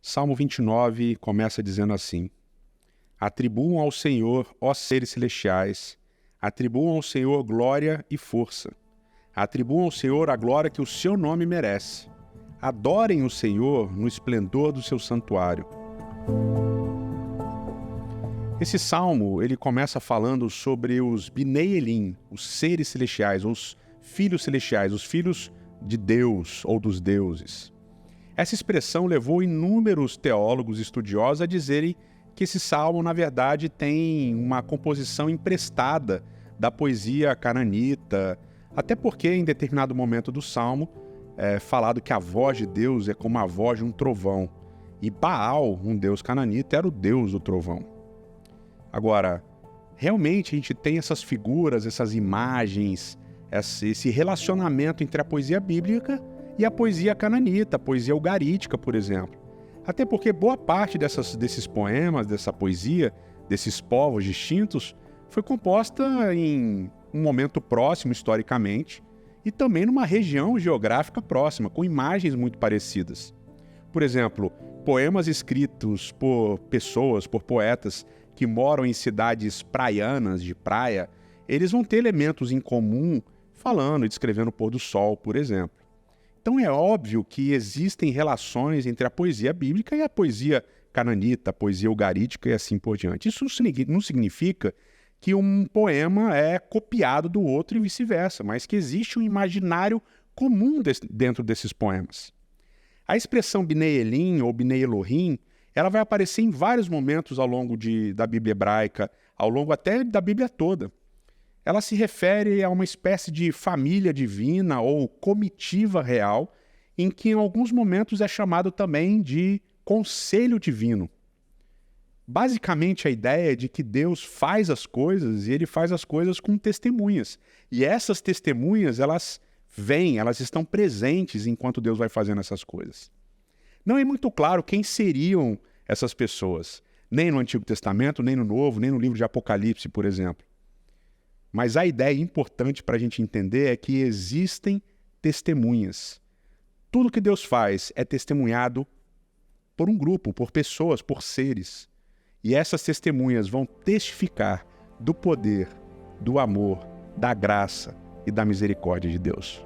Salmo 29 começa dizendo assim: Atribuam ao Senhor, ó seres celestiais, atribuam ao Senhor glória e força. Atribuam ao Senhor a glória que o seu nome merece. Adorem o Senhor no esplendor do seu santuário. Esse salmo, ele começa falando sobre os Binei Elim, os seres celestiais, os filhos celestiais, os filhos de Deus ou dos deuses. Essa expressão levou inúmeros teólogos estudiosos a dizerem que esse salmo, na verdade, tem uma composição emprestada da poesia cananita, até porque, em determinado momento do salmo, é falado que a voz de Deus é como a voz de um trovão. E Baal, um deus cananita, era o deus do trovão. Agora, realmente a gente tem essas figuras, essas imagens, esse relacionamento entre a poesia bíblica e a poesia cananita, a poesia ugarítica, por exemplo. Até porque boa parte desses poemas, dessa poesia, desses povos distintos, foi composta em um momento próximo historicamente e também numa região geográfica próxima, com imagens muito parecidas. Por exemplo, poemas escritos por pessoas, por poetas que moram em cidades praianas, de praia, eles vão ter elementos em comum falando e descrevendo o pôr do sol, por exemplo. Então é óbvio que existem relações entre a poesia bíblica e a poesia cananita, a poesia ugarítica e assim por diante. Isso não significa que um poema é copiado do outro e vice-versa, mas que existe um imaginário comum dentro desses poemas. A expressão Binei Elim ou Binei Elohim, ela vai aparecer em vários momentos ao longo da Bíblia hebraica, ao longo até da Bíblia toda. Ela se refere a uma espécie de família divina ou comitiva real, em que em alguns momentos é chamado também de conselho divino. Basicamente a ideia é de que Deus faz as coisas e ele faz as coisas com testemunhas. E essas testemunhas, elas vêm, elas estão presentes enquanto Deus vai fazendo essas coisas. Não é muito claro quem seriam essas pessoas, nem no Antigo Testamento, nem no Novo, nem no livro de Apocalipse, por exemplo. Mas a ideia importante para a gente entender é que existem testemunhas. Tudo que Deus faz é testemunhado por um grupo, por pessoas, por seres. E essas testemunhas vão testificar do poder, do amor, da graça e da misericórdia de Deus.